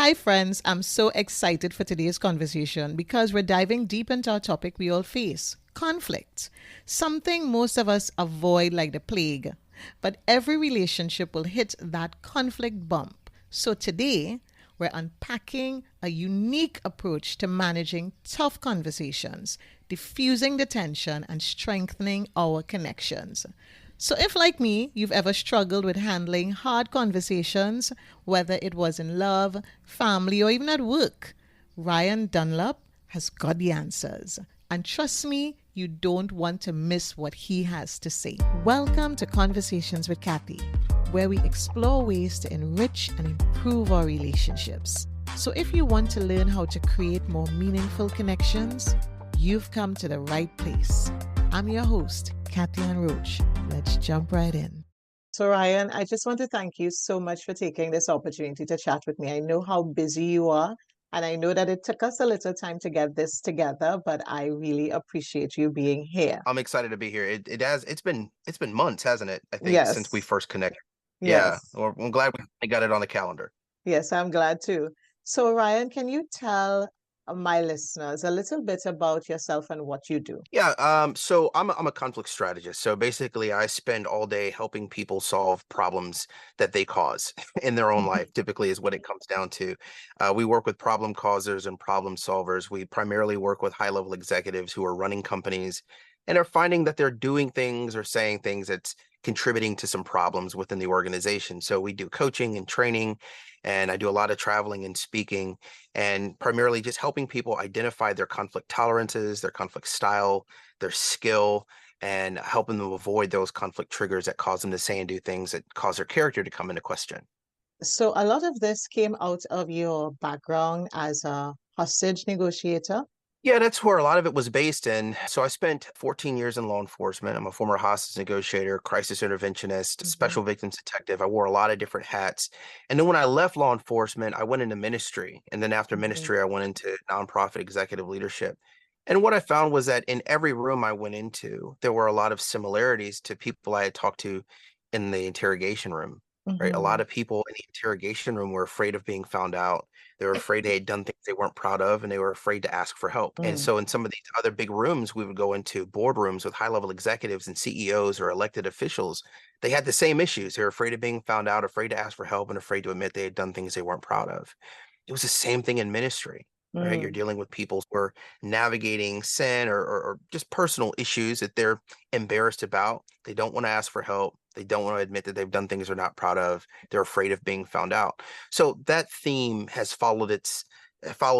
Hi, friends. I'm so excited for today's conversation because we're diving deep into a topic we all face conflict. Something most of us avoid like the plague. But every relationship will hit that conflict bump. So today, we're unpacking a unique approach to managing tough conversations, diffusing the tension, and strengthening our connections. So, if like me, you've ever struggled with handling hard conversations, whether it was in love, family, or even at work, Ryan Dunlap has got the answers. And trust me, you don't want to miss what he has to say. Welcome to Conversations with Katy, where we explore ways to enrich and improve our relationships. So, if you want to learn how to create more meaningful connections, you've come to the right place. I'm your host, Katy and Roach. Let's jump right in. So, Ryan, I just want to thank you so much for taking this opportunity to chat with me. I know how busy you are, and I know that it took us a little time to get this together, but I really appreciate you being here. I'm excited to be here. It's been months, hasn't it? I think since we Yes, first connected. Yeah, yes, well, I'm glad we got it on the calendar. yes, I'm glad too. So, Ryan, can you tell my listeners a little bit about yourself and what you do? Yeah, so I'm a conflict strategist. So basically, I spend all day helping people solve problems that they cause in their own life. Typically, is what it comes down to. We work with problem causers and problem solvers. We primarily work with high-level executives who are running companies and are finding that they're doing things or saying things that's contributing to some problems within the organization. So we do coaching and training, and I do a lot of traveling and speaking and primarily just helping people identify their conflict tolerances, their conflict style, their skill, and helping them avoid those conflict triggers that cause them to say and do things that cause their character to come into question. So, a lot of this came out of your background as a hostage negotiator. Yeah, that's where a lot of it was based in. So I spent 14 years in law enforcement. I'm a former hostage negotiator, crisis interventionist, Mhm. special victims detective. I wore a lot of different hats. And then when I left law enforcement, I went into ministry. And then after Mhm. ministry, I went into nonprofit executive leadership. And what I found was that in every room I went into, there were a lot of similarities to people I had talked to in the interrogation room. Right. A lot Mhm. of people in the interrogation room were afraid of being found out. They were afraid they had done things they weren't proud of, and they were afraid to ask for help. And Mm. so, in some of these other big rooms, we would go into boardrooms with high-level executives and CEOs or elected officials. They had the same issues. They were afraid of being found out, afraid to ask for help, and afraid to admit they had done things they weren't proud of. It was the same thing in ministry, right? You're Mm. dealing with people who are navigating sin or just personal issues that they're embarrassed about. They don't want to ask for help. They don't want to admit that they've done things they're not proud of. They're afraid of being found out. So that theme has followed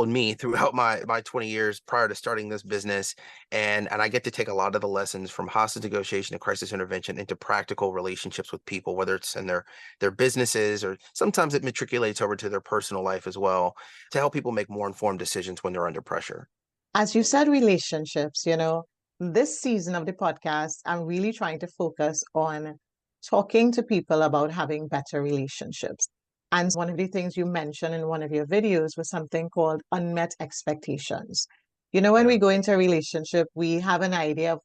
me throughout my 20 years prior to starting this business, and I get to take a lot of the lessons from hostage negotiation and crisis intervention into practical relationships with people, whether it's in their businesses or sometimes it matriculates over to their personal life as well, to help people make more informed decisions when they're under pressure. As you said, relationships, this season of the podcast, I'm really trying to focus on talking to people about having better relationships. And one of the things you mentioned in one of your videos was something called unmet expectations. When we Yeah. go into a relationship, we have an idea of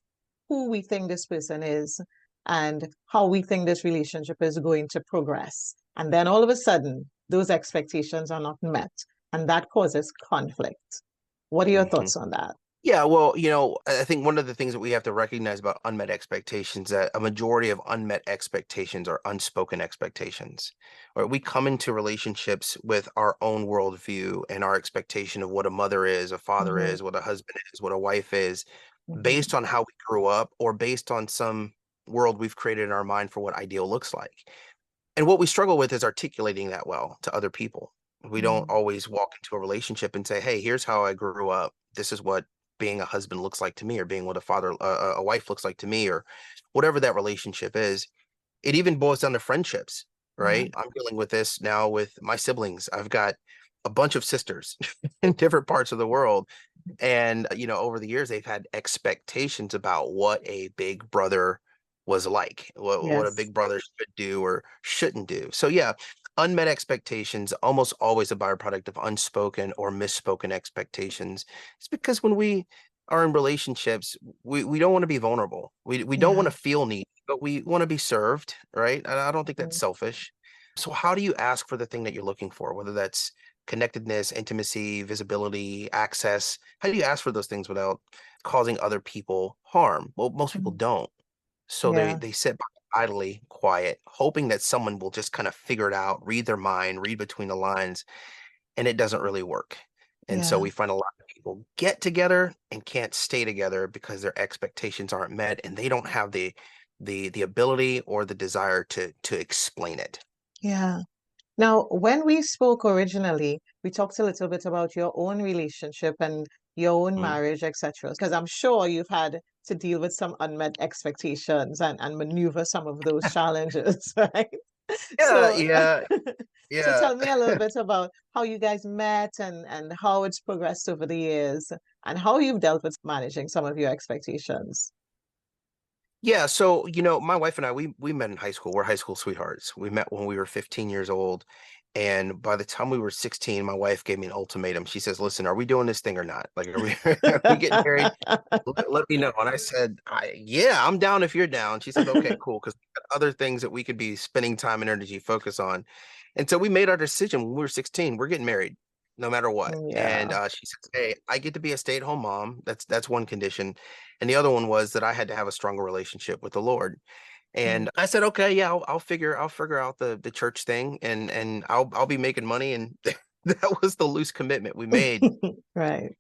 who we think this person is and how we think this relationship is going to progress. And then all of a sudden, those expectations are not met, and that causes conflict. What are your Mhm. thoughts on that? Yeah, well, I think one of the things that we have to recognize about unmet expectations that a majority of unmet expectations are unspoken expectations. Or we come into relationships with our own worldview and our expectation of what a mother is, a father Hmm. is, what a husband is, what a wife is, Hmm. based on how we grew up or based on some world we've created in our mind for what ideal looks like. And what we struggle with is articulating that well to other people. We don't Hmm. always walk into a relationship and say, "Hey, here's how I grew up. This is what being a husband looks like to me, or being what a wife looks like to me, or whatever that relationship is." It even boils down to friendships, Yeah. right? I'm dealing with this now with my siblings. I've got a bunch of sisters in different parts of the world. And, over the years, they've had expectations about what a big brother was like, what a Yes. big brother should do or shouldn't do. So, yeah, unmet expectations, almost always a byproduct of unspoken or misspoken expectations. It's because when we are in relationships, we don't want to be vulnerable. We don't want Yeah. to feel need, but we want to be served, right? And I don't think that's Mm. selfish. So how do you ask for the thing that you're looking for, whether that's connectedness, intimacy, visibility, access. How do you ask for those things without causing other people harm? Well, most people Mhm. don't. So Yeah. they sit by idly, quiet, hoping that someone will just kind of figure it out, read their mind, read between the lines, and it doesn't really work. And so Yeah. we find a lot of people get together and can't stay together because their expectations aren't met and they don't have the ability or the desire to explain it. Yeah. Now, when we spoke originally, we talked a little bit about your own relationship and your own Mm. marriage, etc. Because I'm sure you've had to deal with some unmet expectations and maneuver some of those challenges, right? Yeah, So, yeah, so yeah. tell me a little bit about how you guys met and how it's progressed over the years and how you've dealt with managing some of your expectations. Yeah, so my wife and I, we met in high school. We're high school sweethearts. We met when we were 15 years old, and by the time we were 16, my wife gave me an ultimatum. She says, "Listen, are we doing this thing or not? Like, are we are we getting married? Let me know." And I said, "Yeah, I'm down if you're down." She said, "Okay, cool," because we got other things that we could be spending time and energy focus on. And so we made our decision when we were 16. We're getting married, no matter what. And Yeah. she says, "Hey, I get to be a stay-at-home mom. That's one condition, and the other one was that I had to have a stronger relationship with the Lord." Mm. And I said, "Okay, yeah, I'll figure out the church thing, and I'll be making money." And that was the loose commitment we made. Right.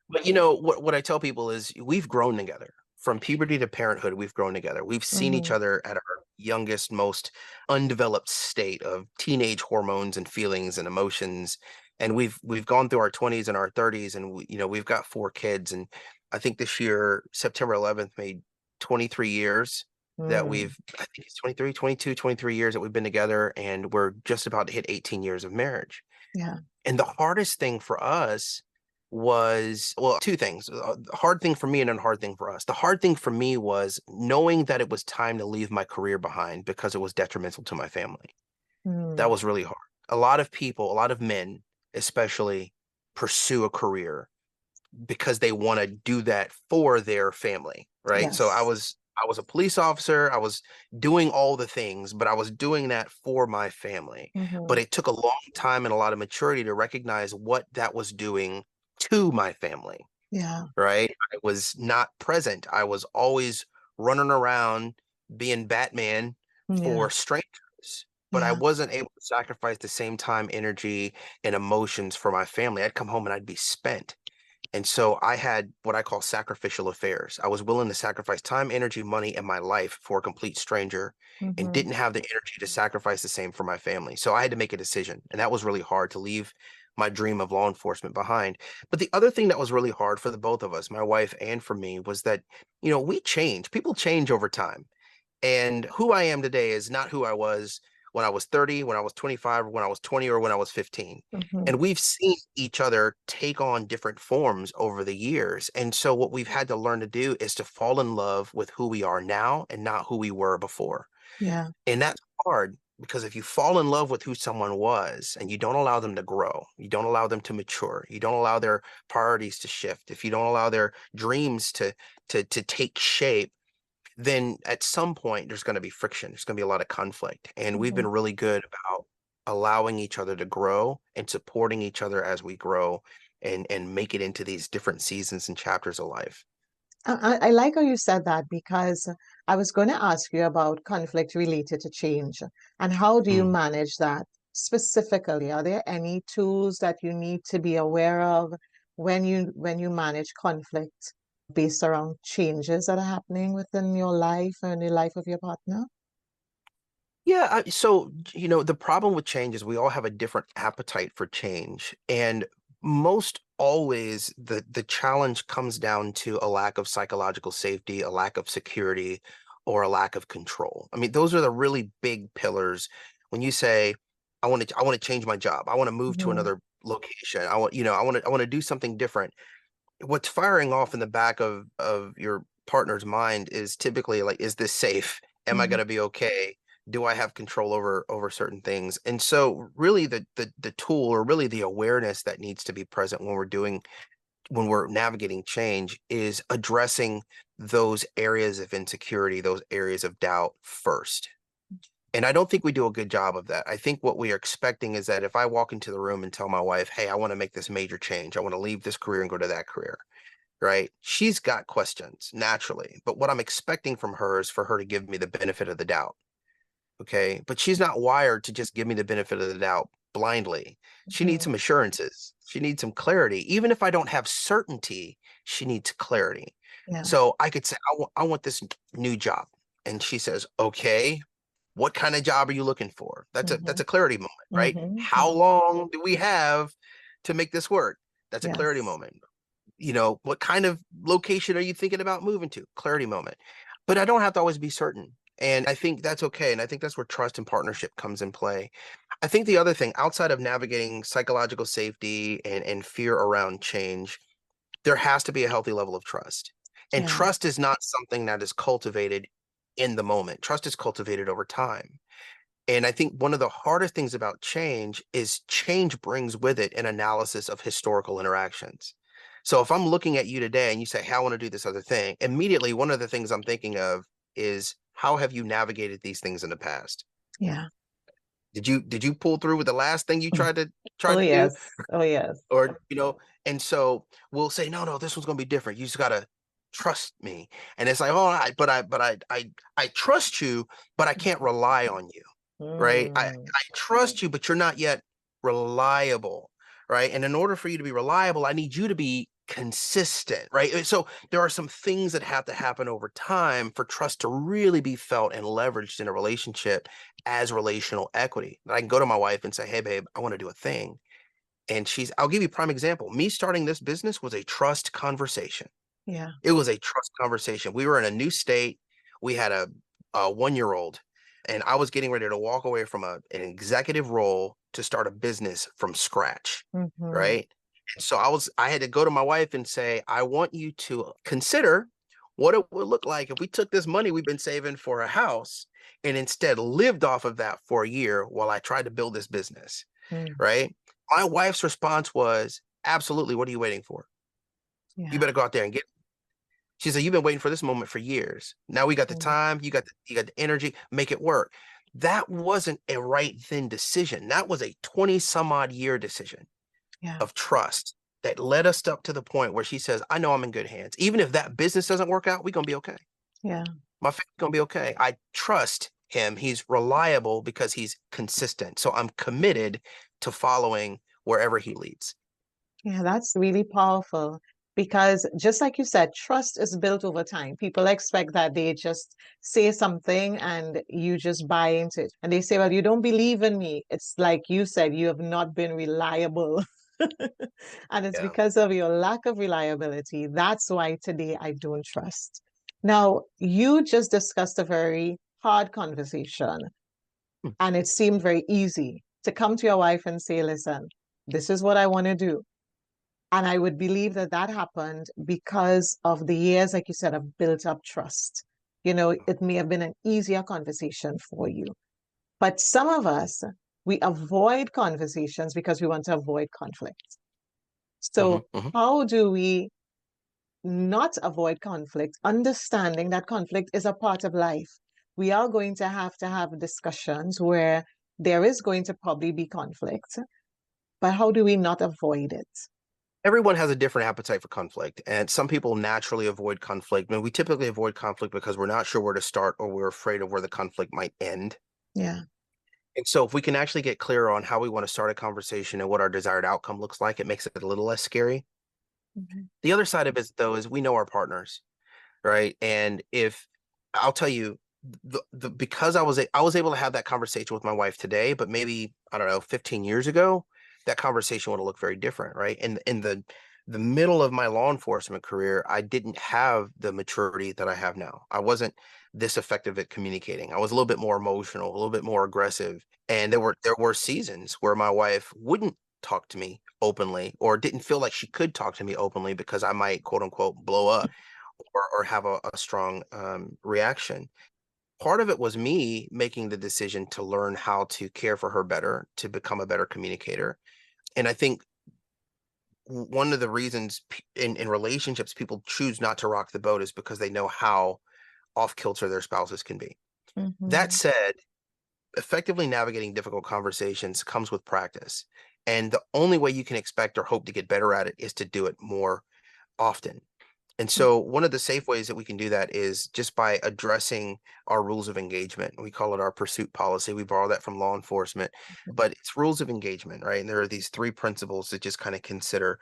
But what I tell people is we've grown together. From puberty to parenthood, we've grown together. We've seen each Hmm. other at our youngest, most undeveloped state of teenage hormones and feelings and emotions. And we've gone through our 20s and our 30s, and we've got four kids. And I think this year, September 11th, made 23 years that Mm. I think it's 23, 22, 23 years that we've been together, and we're just about to hit 18 years of marriage. Yeah. And the hardest thing for us was, well, two things. A hard thing for me and a hard thing for us. The hard thing for me was knowing that it was time to leave my career behind because it was detrimental to my family. That Mm. was really hard. A lot of people, a lot of men especially, pursue a career because they want to do that for their family, right? So I Yes. was I was a police officer. I was doing all the things, but I was doing that for my family. But Hmm. it took a long time and a lot of maturity to recognize what that was doing to my family, Yeah. right? I was not present. I was always running around being Batman Yeah. for strangers, but I Yeah. wasn't able to sacrifice the same time, energy, and emotions for my family. I'd come home and I'd be spent. And so I had what I call sacrificial affairs. I was willing to sacrifice time, energy, money, and my life for a complete stranger and Hmm. didn't have the energy to sacrifice the same for my family. So I had to make a decision. And that was really hard to leave my dream of law enforcement behind. But the other thing that was really hard for the both of us, my wife and for me, was that, we change. People change over time. And who I am today is not who I was when I was 30, when I was 25, or when I was 20, or when I was 15. Hmm. And we've seen each other take on different forms over the years. And so what we've had to learn to do is to fall in love with who we are now and not who we were before. Yeah. And that's hard because if you fall in love with who someone was and you don't allow them to grow, you don't allow them to mature, you don't allow their priorities to shift, if you don't allow their dreams to take shape, then at some point there's going to be friction. There's going to be a lot of conflict. And we've Hmm. been really good about allowing each other to grow and supporting each other as we grow and make it into these different seasons and chapters of life. I like how you said that because I was going to ask you about conflict related to change and how do you Mm. manage that specifically? Are there any tools that you need to be aware of when you manage conflict based around changes that are happening within your life and the life of your partner? Yeah, so the problem with change is we all have a different appetite for change, and most always the challenge comes down to a lack of psychological safety, a lack of security, or a lack of control. I mean, those are the really big pillars. When you say, I want to change my job, I want to move to Hmm. another location, I want to do something different. What's firing off in the back of your partner's mind is typically like, is this safe? Am I Hmm. going to be okay? Do I have control over certain things? And so really the tool, or really the awareness that needs to be present when we're navigating change, is addressing those areas of insecurity, those areas of doubt first. And I don't think we do a good job of that. I think what we are expecting is that if I walk into the room and tell my wife, hey, I want to make this major change, I want to leave this career and go to that career, right? She's got questions naturally, but what I'm expecting from her is for her to give me the benefit of the doubt. Okay. But she's not wired to just give me the benefit of the doubt blindly. She needs Mhm. some assurances. She needs some clarity. Even if I don't have certainty, she needs clarity. Yeah. So I could say, I want this new job. And she says, okay, what kind of job are you looking for? That's Mhm. a clarity moment, right? Mhm. How long do we have to make this work? That's a clarity Yes. moment. What kind of location are you thinking about moving to? Clarity moment. But I don't have to always be certain. And I think that's okay. And I think that's where trust and partnership comes in play. I think the other thing outside of navigating psychological safety and fear around change, there has to be a healthy level of trust. And Yeah. trust is not something that is cultivated in the moment. Trust is cultivated over time. And I think one of the hardest things about change is change brings with it an analysis of historical interactions. So if I'm looking at you today and you say, hey, I want to do this other thing, immediately one of the things I'm thinking of is how have you navigated these things in the past? Yeah. Did you pull through with the last thing you tried Oh to do? yes. Oh yes. Or, and so we'll say, no, no, this one's gonna be different. You just gotta trust me. And it's like, oh, I trust you, but I can't rely on you, right? Mm. I trust you, but you're not yet reliable, right? And in order for you to be reliable, I need you to be consistent, right? So there are some things that have to happen over time for trust to really be felt and leveraged in a relationship as relational equity. I can go to my wife and say, hey, babe, I want to do a thing. And I'll give you a prime example. Me starting this business was a trust conversation. Yeah. It was a trust conversation. We were in a new state. We had a 1-year-old, and I was getting ready to walk away from an executive role to start a business from scratch. Mhm. Right. And so I had to go to my wife and say, I want you to consider what it would look like if we took this money we've been saving for a house and instead lived off of that for a year while I tried to build this business. Mm. Right. My wife's response was, absolutely. What are you waiting for? You Yeah. better go out there and get it. She said, you've been waiting for this moment for years. Now we got the Mm. time, you got the energy, make it work. That wasn't a right then decision. That was a 20 some odd year decision Yeah. of trust that led us up to the point where she says, I know I'm in good hands. Even if that business doesn't work out, we're gonna be okay. Yeah. My family's gonna be okay. I trust him. He's reliable because he's consistent. So I'm committed to following wherever he leads. Yeah, that's really powerful because just like you said, trust is built over time. People expect that they just say something and you just buy into it. And they say, well, you don't believe in me. It's like you said, you have not been reliable. And it's Yeah. because of your lack of reliability. That's why today I don't trust. Now, you just discussed a very hard conversation, Hmm. and it seemed very easy to come to your wife and say, listen, this is what I want to do. And I would believe that that happened because of the years, like you said, of built up trust. It may have been an easier conversation for you. But some of us, we avoid conversations because we want to avoid conflict. Hmm. So, Hmm. how do we not avoid conflict, understanding that conflict is a part of life? We are going to have discussions where there is going to probably be conflict, but how do we not avoid it? Everyone has a different appetite for conflict, and some people naturally avoid conflict. And we typically avoid conflict because we're not sure where to start or we're afraid of where the conflict might end. Yeah. And so, if we can actually get clear on how we want to start a conversation and what our desired outcome looks like, it makes it a little less scary. Mhm. The other side of it, though, is we know our partners, right? And if I'll tell you, because I was able to have that conversation with my wife today, but maybe I don't know, 15 years ago, that conversation would have looked very different, right? In the middle of my law enforcement career, I didn't have the maturity that I have now. I wasn't this effective at communicating. I was a little bit more emotional, a little bit more aggressive, and there were seasons where my wife wouldn't talk to me openly or didn't feel like she could talk to me openly because I might quote unquote blow up or have a strong reaction. Part of it was me making the decision to learn how to care for her better, to become a better communicator. And I think one of the reasons in relationships people choose not to rock the boat is because they know how off kilter their spouses can be. That Mhm. said, effectively navigating difficult conversations comes with practice. And the only way you can expect or hope to get better at it is to do it more often. And so one of the safe ways that we can do that is just by addressing our rules of engagement. We call it our pursuit policy. We borrow that from law enforcement, but it's rules of engagement, right? And there are these three principles that just kind of consider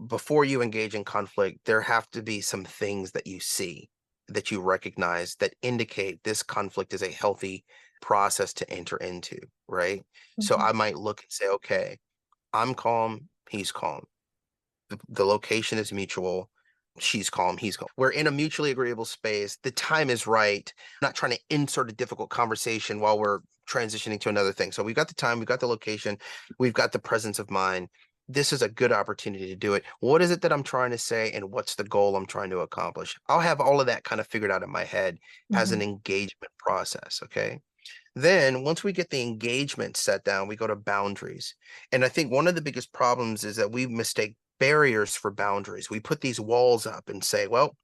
before you engage in conflict, there have to be some things that you see, that you recognize that indicate this conflict is a healthy process to enter into, right? So Mhm. I might look and say, okay, I'm calm, he's calm. The location is mutual. She's calm, he's calm. We're in a mutually agreeable space. The time is right. I'm not trying to insert a difficult conversation while we're transitioning to another thing. So we've got the time, we've got the location, we've got the presence of mind. This is a good opportunity to do it. What is it that I'm trying to say, and what's the goal I'm trying to accomplish? I'll have all of that kind of figured out in my head as an Mhm. engagement process. Okay. Then once we get the engagement set down, we go to boundaries. And I think one of the biggest problems is that we mistake barriers for boundaries. We put these walls up and say, well,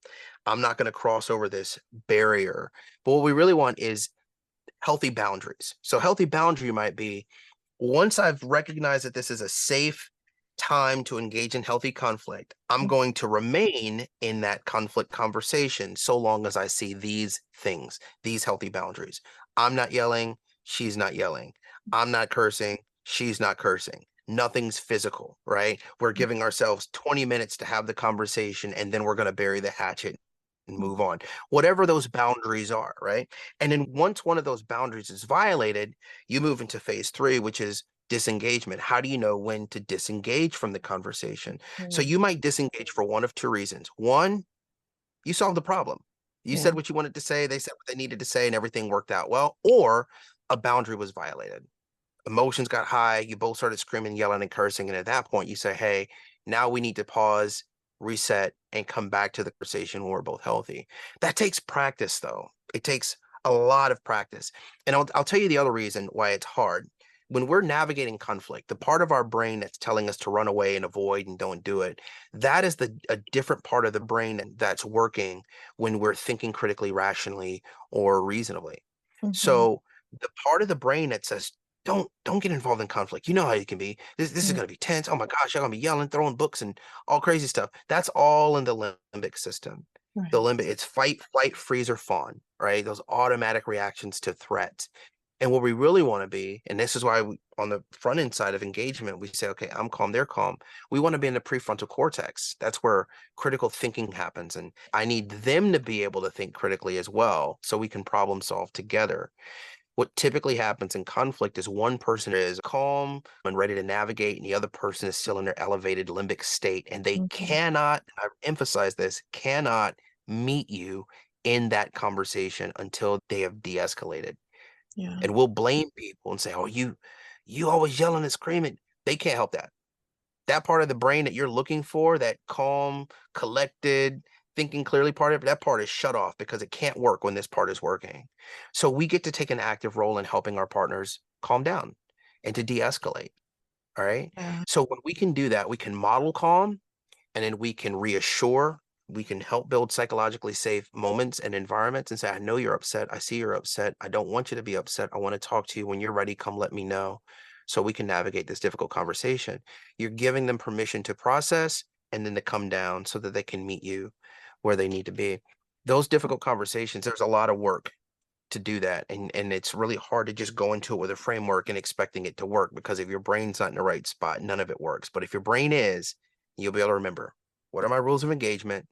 I'm not going to cross over this barrier. But what we really want is healthy boundaries. So healthy boundary might be, once I've recognized that this is a safe time to engage in healthy conflict, I'm Mhm. going to remain in that conflict conversation so long as I see these things, these healthy boundaries. I'm not yelling, she's not yelling. I'm not cursing, she's not cursing. Nothing's physical, right? We're giving ourselves 20 minutes to have the conversation, and then we're going to bury the hatchet and Mhm. move on. Whatever those boundaries are, right? And then once one of those boundaries is violated, you move into phase three, which is disengagement. How do you know when to disengage from the conversation? So Mhm. you might disengage for one of two reasons. One, you solved the problem. You Yeah. said what you wanted to say, they said what they needed to say, and everything worked out well. Or a boundary was violated. Emotions got high, you both started screaming, yelling, and cursing. And at that point, you say, hey, now we need to pause, reset, and come back to the conversation when we're both healthy. That takes practice, though. It takes a lot of practice. And I'll tell you the other reason why it's hard. When we're navigating conflict, the part of our brain that's telling us to run away and avoid and don't do it, that is a different part of the brain that's working when we're thinking critically, rationally, or reasonably. Mhm. So the part of the brain that says, don't get involved in conflict. You know how you can be. This is Yeah. gonna be tense. Oh my gosh, you're gonna be yelling, throwing books and all crazy stuff. That's all in the limbic system. The Right. limbic, it's fight, flight, freeze, or fawn, right? Those automatic reactions to threats. And what we really want to be, and this is why on the front end side of engagement, we say, okay, I'm calm, they're calm. We want to be in the prefrontal cortex. That's where critical thinking happens. And I need them to be able to think critically as well so we can problem solve together. What typically happens in conflict is one person is calm and ready to navigate, and the other person is still in their elevated limbic state, and they Mhm. cannot, I emphasize this, cannot meet you in that conversation until they have de-escalated. Yeah. And we'll blame people and say, "Oh, you always yelling and screaming." They can't help that. That part of the brain that you're looking for, that calm, collected, thinking clearly part of it, that part is shut off because it can't work when this part is working. So we get to take an active role in helping our partners calm down and to de-escalate. All right. Yeah. So when we can do that, we can model calm, and then we can reassure, we can help build psychologically safe moments and environments and say, I know you're upset. I see you're upset. I don't want you to be upset. I want to talk to you. When you're ready, come let me know so we can navigate this difficult conversation. You're giving them permission to process and then to come down so that they can meet you where they need to be. Those difficult conversations, there's a lot of work to do that. And it's really hard to just go into it with a framework and expecting it to work, because if your brain's not in the right spot, none of it works. But if your brain is, you'll be able to remember, what are my rules of engagement?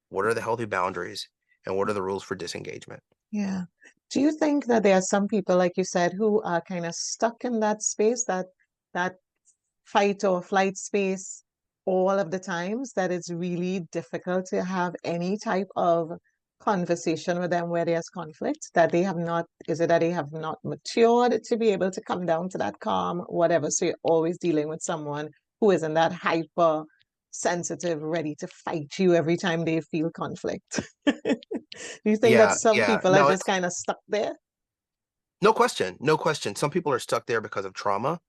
What are the healthy boundaries? And what are the rules for disengagement? Yeah. Do you think that there are some people, like you said, who are kind of stuck in that space, that fight or flight space all of the times, that it's really difficult to have any type of conversation with them where there's conflict, that they have not, is it that they have not matured to be able to come down to that calm, whatever? So you're always dealing with someone who is in that hyper sensitive, ready to fight you every time they feel conflict. Do you think that Yeah, some yeah. people are No, just it's kind of stuck there? no question. No question. Some people are stuck there because of trauma.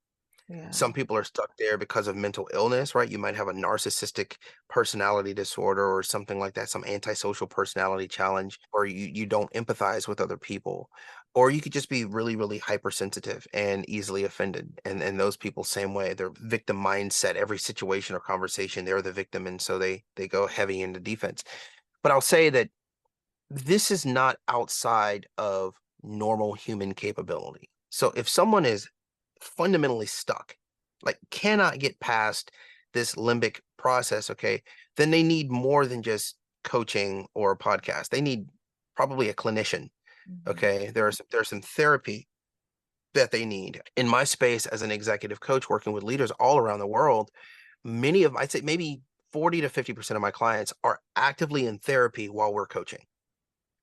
Yeah. Some people are stuck there because of mental illness, right? You might have a narcissistic personality disorder or something like that, some antisocial personality challenge, or you don't empathize with other people. Or you could just be really, really hypersensitive and easily offended. And those people, same way. They're victim mindset. Every situation or conversation, they're the victim. And so they go heavy into defense. But I'll say that this is not outside of normal human capability. So if someone is fundamentally stuck, like cannot get past this limbic process, okay, then they need more than just coaching or a podcast. They need probably a clinician. Mhm. Okay. There's some therapy that they need. In my space as an executive coach working with leaders all around the world, many of I'd say maybe 40 to 50% of my clients are actively in therapy while we're coaching.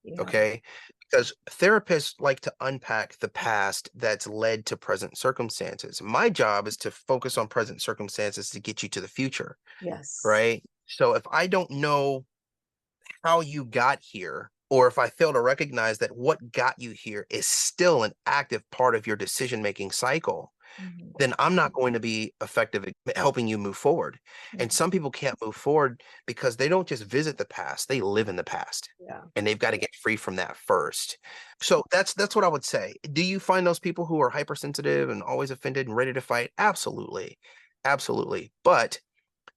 Yeah. Okay. Because therapists like to unpack the past that's led to present circumstances. My job is to focus on present circumstances to get you to the future. Yes. Right. So if I don't know how you got here, or if I fail to recognize that what got you here is still an active part of your decision-making cycle, Mhm. then I'm not going to be effective at helping you move forward. And Mhm. some people can't move forward because they don't just visit the past, they live in the past. Yeah. And they've got to get free from that first. So that's what I would say. Do you find those people who are hypersensitive and always offended and ready to fight? Absolutely. Absolutely. But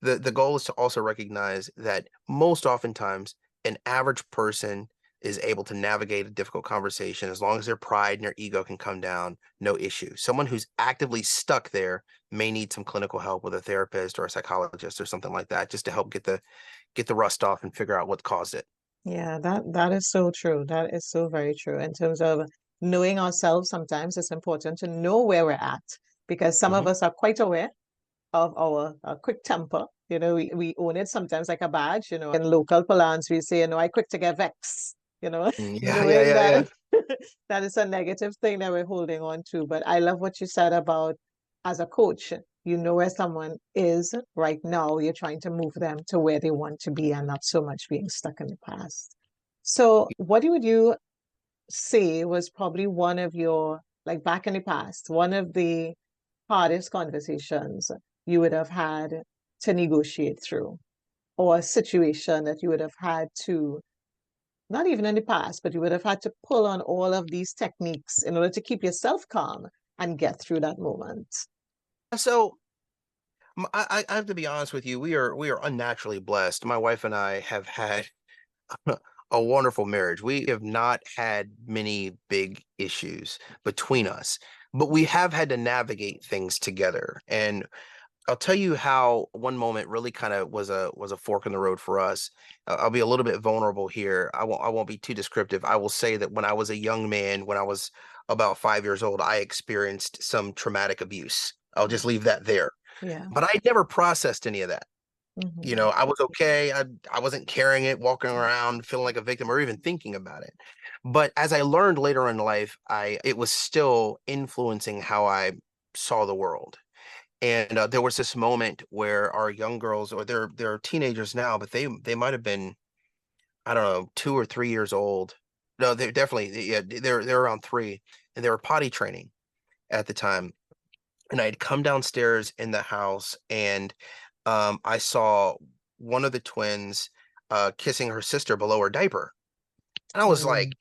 the goal is to also recognize that most oftentimes an average person is able to navigate a difficult conversation as long as their pride and their ego can come down, no issue. Someone who's actively stuck there may need some clinical help with a therapist or a psychologist or something like that, just to help get the rust off and figure out what caused it. Yeah, that is so true. That is so very true. In terms of knowing ourselves, sometimes it's important to know where we're at because some of Mhm. us are quite aware of our quick temper. We own it sometimes like a badge. In local parlance, we say, I quick to get vexed, Yeah, yeah, knowing yeah, yeah. that that is a negative thing that we're holding on to. But I love what you said about as a coach, you know where someone is right now. You're trying to move them to where they want to be and not so much being stuck in the past. So, what would you say was probably one of your, like back in the past, one of the hardest conversations you would have had to negotiate through, or a situation that you would have had to, not even in the past, but you would have had to pull on all of these techniques in order to keep yourself calm and get through that moment? So I have to be honest with you. We are unnaturally blessed. My wife and I have had a wonderful marriage. We have not had many big issues between us, but we have had to navigate things together. And I'll tell you how one moment really kind of was a fork in the road for us. I'll be a little bit vulnerable here. I won't be too descriptive. I will say that when I was a young man, when I was about 5 years old, I experienced some traumatic abuse. I'll just leave that there. Yeah. But I never processed any of that. Hmm. I was okay. I wasn't carrying it, walking around feeling like a victim or even thinking about it. But as I learned later in life, I it was still influencing how I saw the world. And there was this moment where our young girls, or they're teenagers now, but they might have been, I don't know, 2 or 3 years old. No, they're definitely, yeah, they're around three, and they were potty training at the time. And I'd come downstairs in the house, and I saw one of the twins kissing her sister below her diaper. And I was like, Mm.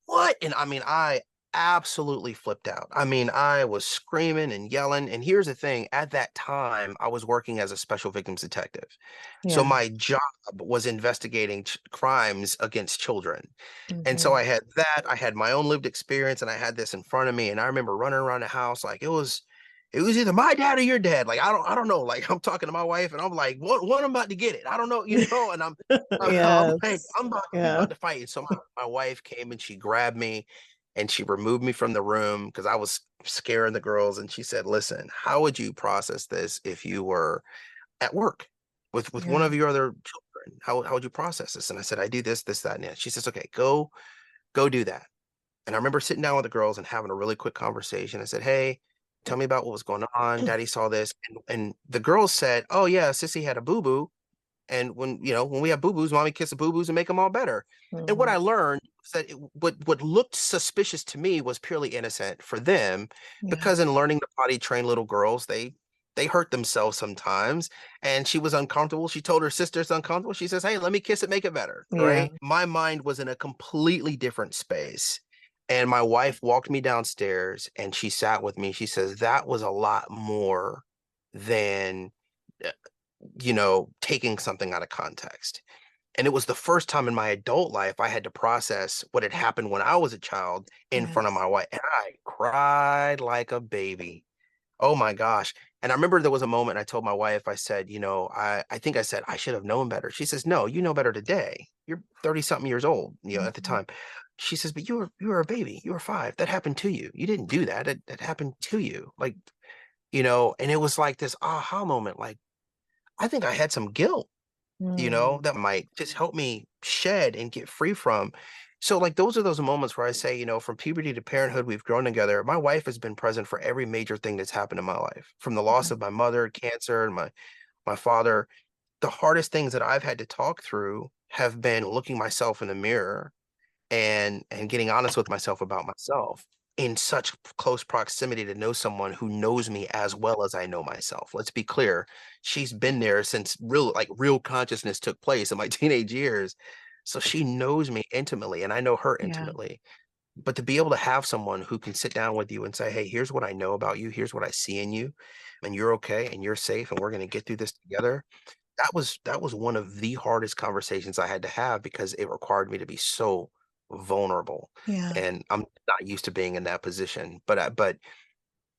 what? And I mean, I absolutely flipped out. I mean, I was screaming and yelling. And here's the thing, at that time, I was working as a special victims detective. So Yeah. my job was investigating crimes against children. And so Hmm. I had that, I had my own lived experience, and I had this in front of me. And I remember running around the house like it was either my dad or your dad. Like I don't know. Like I'm talking to my wife, and I'm like, what I'm about to get it. I don't know, and I'm like, Yes. I'm Yeah. about to fight. And so my wife came and she grabbed me and she removed me from the room because I was scaring the girls. And she said, listen, how would you process this if you were at work with one Yeah. of your other children? How would you process this? And I said, I do this, this, that, and that. She says, okay, go do that. And I remember sitting down with the girls and having a really quick conversation. I said, hey, tell me about what was going on. Daddy saw this. And the girls said, oh yeah, Sissy had a boo-boo. And when we have boo-boos, mommy kiss the boo-boos and make them all better. And what Hmm. I learned was that what looked suspicious to me was purely innocent for them, Yeah. because in learning to potty train little girls, they hurt themselves sometimes. And she was uncomfortable. She told her sister it's uncomfortable. She says, hey, let me kiss it, make it better. Yeah. Right. My mind was in a completely different space. And my wife walked me downstairs and she sat with me. She says, that was a lot more than, uh, taking something out of context. And it was the first time in my adult life I had to process what had happened when I was a child in front of Yes. my wife. And I cried like a baby. Oh my gosh. And I remember there was a moment I told my wife, I said, I think I said, I should have known better. She says, no, you know better today. You're 30 something years old, at the Mhm. time. She says, but you were a baby. You were 5. That happened to you. You didn't do that. That happened to you. Like, and it was like this aha moment. Like, I think I had some guilt, Mm. that might just help me shed and get free from. So, like, those are those moments where I say, from puberty to parenthood, we've grown together. My wife has been present for every major thing that's happened in my life, from the loss of my mother, cancer, and my father. The hardest things that I've had to talk through have been looking myself in the mirror and getting honest with myself about myself in such close proximity to know someone who knows me as well as I know myself. Let's be clear, she's been there since real consciousness took place in my teenage years. So she knows me intimately and I know her Yeah. intimately. But to be able to have someone who can sit down with you and say, "Hey, here's what I know about you. Here's what I see in you, and you're okay and you're safe and we're going to get through this together." That was one of the hardest conversations I had to have because it required me to be so vulnerable, Yeah. and I'm not used to being in that position. But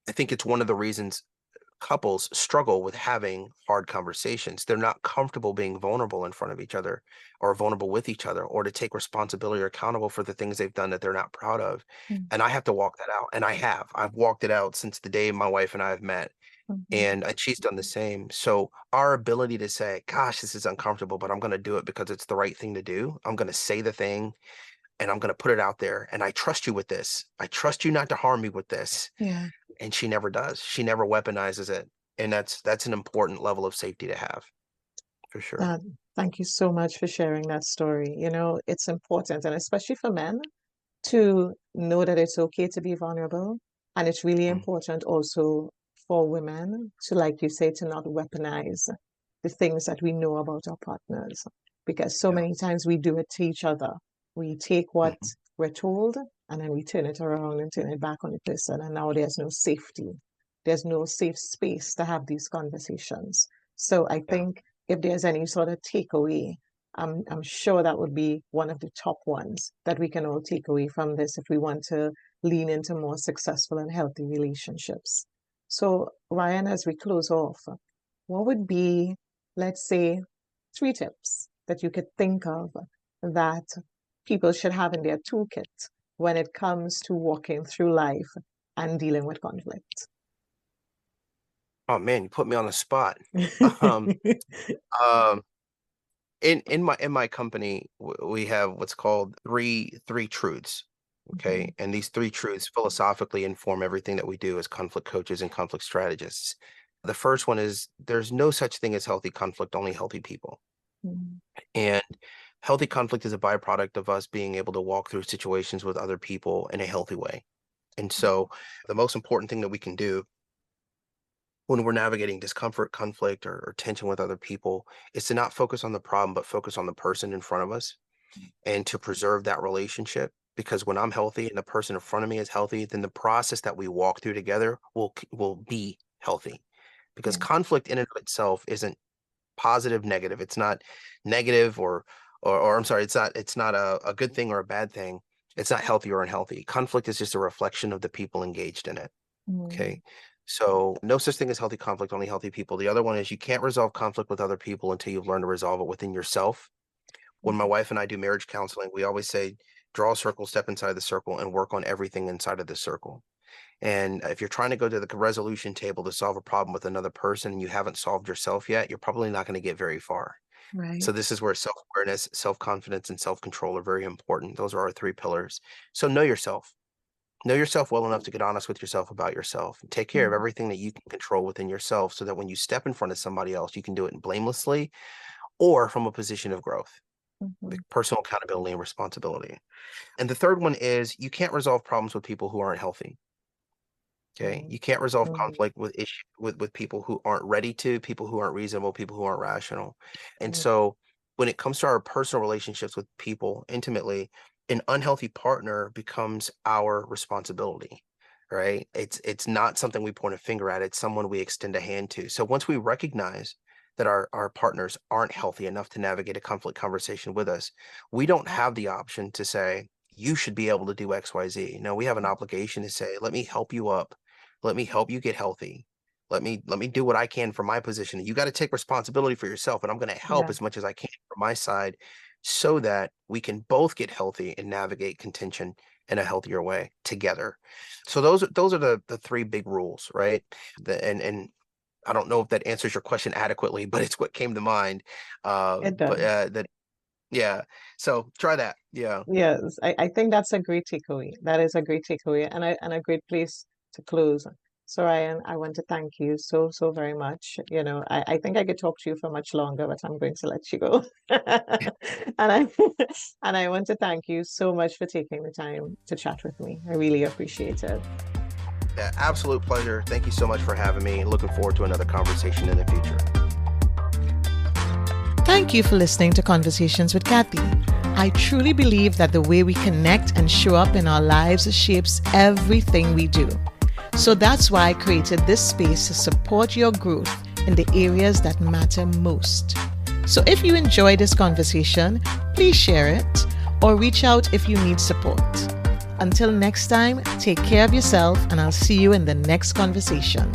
I think it's one of the reasons couples struggle with having hard conversations. They're not comfortable being vulnerable in front of each other or vulnerable with each other or to take responsibility or accountable for the things they've done that they're not proud of. Mm. And I have to walk that out. And I have. I've walked it out since the day my wife and I have met Mhm. and she's done the same. So our ability to say, "Gosh, this is uncomfortable, but I'm going to do it because it's the right thing to do. I'm going to say the thing, and I'm going to put it out there. And I trust you with this. I trust you not to harm me with this." Yeah. And she never does. She never weaponizes it, and that's an important level of safety to have for sure. Uh, Thank you so much for sharing that story. It's important, and especially for men, to know that it's okay to be vulnerable. And it's really Mm, important also for women to, like you say, to not weaponize the things that we know about our partners. Because so yeah. many times we do it to each other. We take what Mhm. we're told and then we turn it around and turn it back on the person. And now there's no safety. There's no safe space to have these conversations. So I Yeah. think if there's any sort of takeaway, I'm sure that would be one of the top ones that we can all take away from this if we want to lean into more successful and healthy relationships. So, Ryan, as we close off, what would be, let's say, 3 tips that you could think of that people should have in their toolkit when it comes to walking through life and dealing with conflict? Oh man, you put me on the spot. Um, um, in my company, we have what's called three truths. Okay, Mhm. and these three truths philosophically inform everything that we do as conflict coaches and conflict strategists. The first one is there's no such thing as healthy conflict, only healthy people. Mhm. And healthy conflict is a byproduct of us being able to walk through situations with other people in a healthy way. And so the most important thing that we can do when we're navigating discomfort, conflict, or tension with other people is to not focus on the problem, but focus on the person in front of us and to preserve that relationship. Because when I'm healthy and the person in front of me is healthy, then the process that we walk through together will be healthy. Because Yeah, conflict in and of itself isn't positive, negative. It's not negative or I'm sorry, it's not a good thing or a bad thing. It's not healthy or unhealthy. Conflict is just a reflection of the people engaged in it. mm, Okay. So no such thing as healthy conflict, only healthy people. The other one is you can't resolve conflict with other people until you've learned to resolve it within yourself. When my mm, wife and I do marriage counseling, we always say, draw a circle, step inside the circle, and work on everything inside of the circle. And if you're trying to go to the resolution table to solve a problem with another person and you haven't solved yourself yet, you're probably not going to get very far. right. So this is where self-awareness, self-confidence, and self-control are very important. Those are our three pillars. So know yourself. Know yourself well enough to get honest with yourself about yourself. And take care of Mm, everything that you can control within yourself so that when you step in front of somebody else, you can do it blamelessly or from a position of growth, mhm, personal accountability and responsibility. And the third one is you can't resolve problems with people who aren't healthy. Okay. mm, You can't resolve mm, conflict with people who aren't ready to, people who aren't reasonable, people who aren't rational. And mm, so when it comes to our personal relationships with people intimately, an unhealthy partner becomes our responsibility, right? It's not something we point a finger at, it's someone we extend a hand to. So once we recognize that our partners aren't healthy enough to navigate a conflict conversation with us, we don't have the option to say, you should be able to do XYZ. No, we have an obligation to say, let me help you up. Let me help you get healthy. Let me do what I can from my position. You got to take responsibility for yourself, and I'm going to help Yeah. as much as I can from my side so that we can both get healthy and navigate contention in a healthier way together. So those are the three big rules, right? And I don't know if that answers your question adequately, but it's what came to mind. It But does. that yeah. So try that. Yeah. Yes, I think that's a great takeaway. That is a great takeaway and a great place to close. So Ryan, I want to thank you so, so very much. I think I could talk to you for much longer, but I'm going to let you go. And I and I want to thank you so much for taking the time to chat with me. I really appreciate it. Yeah, absolute pleasure. Thank you so much for having me. Looking forward to another conversation in the future. Thank you for listening to Conversations with Katy. I truly believe that the way we connect and show up in our lives shapes everything we do. So that's why I created this space to support your growth in the areas that matter most. So if you enjoy this conversation, please share it or reach out if you need support. Until next time, take care of yourself, and I'll see you in the next conversation.